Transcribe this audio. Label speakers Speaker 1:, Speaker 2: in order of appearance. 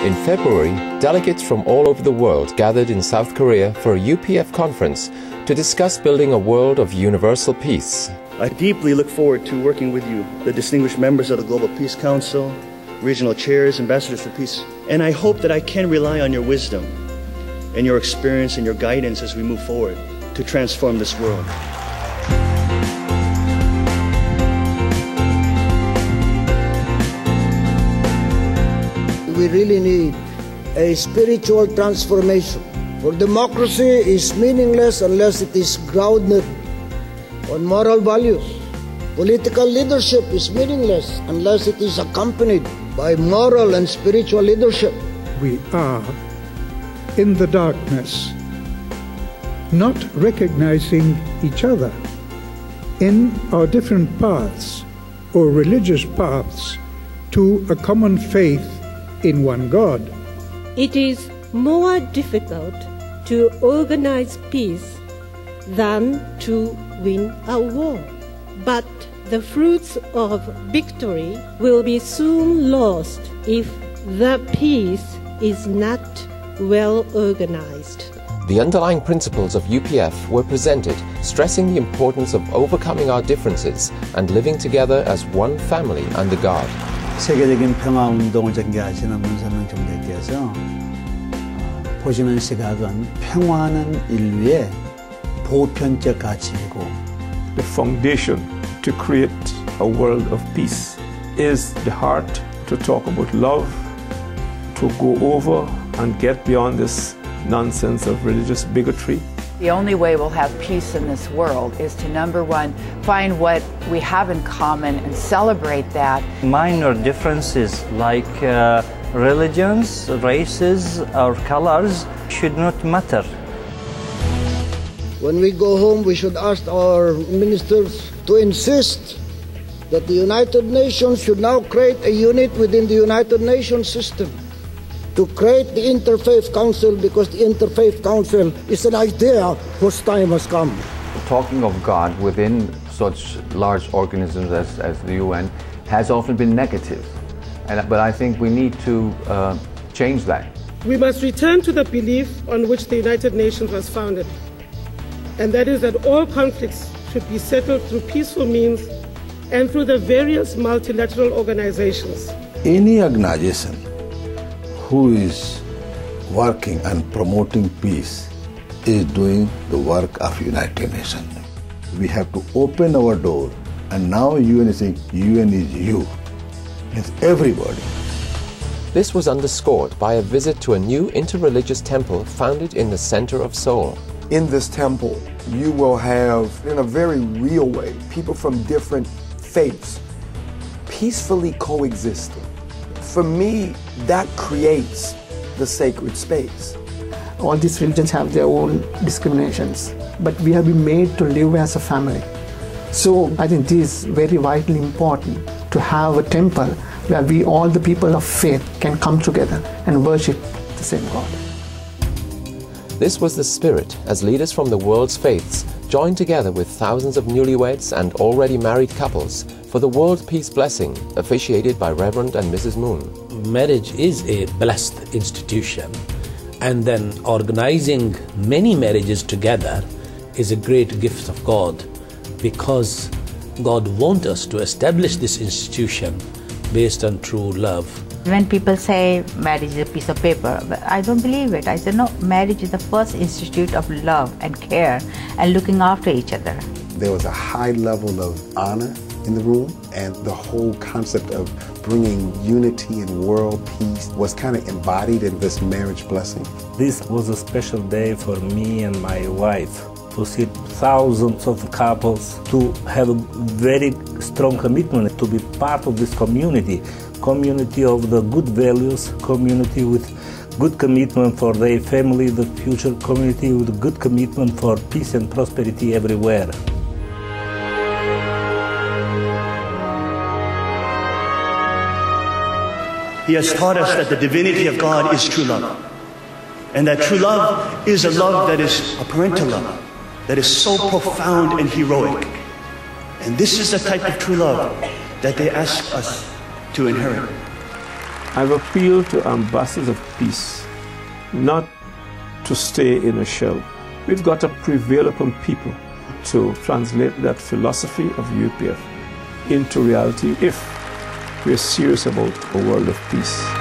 Speaker 1: In February, delegates from all over the world gathered in South Korea for a UPF conference to discuss building a world of universal peace.
Speaker 2: I deeply look forward to working with you, the distinguished members of the Global Peace Council, regional chairs, ambassadors for peace, and I hope that I can rely on your wisdom and your experience and your guidance as we move forward to transform this world.
Speaker 3: We really need a spiritual transformation. For democracy is meaningless unless it is grounded on moral values. Political leadership is meaningless unless it is accompanied by moral and spiritual leadership.
Speaker 4: We are in the darkness, not recognizing each other in our different paths or religious paths to a common faith in one God.
Speaker 5: It is more difficult to organize peace than to win a war. But the fruits of victory will be soon lost if the peace is not well organized.
Speaker 1: The underlying principles of UPF were presented, stressing the importance of overcoming our differences and living together as one family under God.
Speaker 6: 세계적인 평화 운동을 전개하시는 문선명 총재께서 보시는 시각은 평화는 인류의 보편적 가치이고
Speaker 7: The foundation to create a world of peace is the heart to talk about love, to go over and get beyond this nonsense of religious bigotry.
Speaker 8: The only way we'll have peace in this world is to, number one, find what we have in common and celebrate that.
Speaker 9: Minor differences like religions, races, or colors should not matter.
Speaker 3: When we go home, we should ask our ministers to insist that the United Nations should now create a unit within the United Nations system to create the Interfaith Council, because the Interfaith Council is an idea whose time has come.
Speaker 10: Talking of God within such large organisms as the UN has often been negative, but I think we need to change that.
Speaker 11: We must return to the belief on which the United Nations was founded, and that is that all conflicts should be settled through peaceful means and through the various multilateral organizations.
Speaker 12: Any organization who is working and promoting peace is doing the work of United Nations. We have to open our door, and now UN is saying UN is you. It's everybody.
Speaker 1: This was underscored by a visit to a new interreligious temple founded in the center of Seoul.
Speaker 13: In this temple, you will have, in a very real way, people from different faiths peacefully coexisting. For me, that creates the sacred space.
Speaker 14: All these religions have their own discriminations, but we have been made to live as a family. So I think this is very vitally important, to have a temple where we, all the people of faith, can come together and worship the same God.
Speaker 1: This was the spirit as leaders from the world's faiths joined together with thousands of newlyweds and already married couples for the World Peace Blessing, officiated by Reverend and Mrs. Moon.
Speaker 15: Marriage is a blessed institution, and then organizing many marriages together is a great gift of God, because God wants us to establish this institution based on true love.
Speaker 16: When people say marriage is a piece of paper, but I don't believe it. I say no, marriage is the first institute of love and care and looking after each other.
Speaker 17: There was a high level of honor in the room, and the whole concept of bringing unity and world peace was kind of embodied in this marriage blessing.
Speaker 9: This was a special day for me and my wife, to see thousands of couples, to have a very strong commitment to be part of this community of the good values, community with good commitment for their family, the future community with good commitment for peace and prosperity everywhere.
Speaker 2: He has taught us that the divinity of God is true love, and that true love is a love that is a parental love, that is so profound and heroic. And this is the type of true love that they ask us to inherit.
Speaker 7: I've appealed to ambassadors of peace not to stay in a shell. We've got to prevail upon people to translate that philosophy of UPF into reality if we're serious about a world of peace.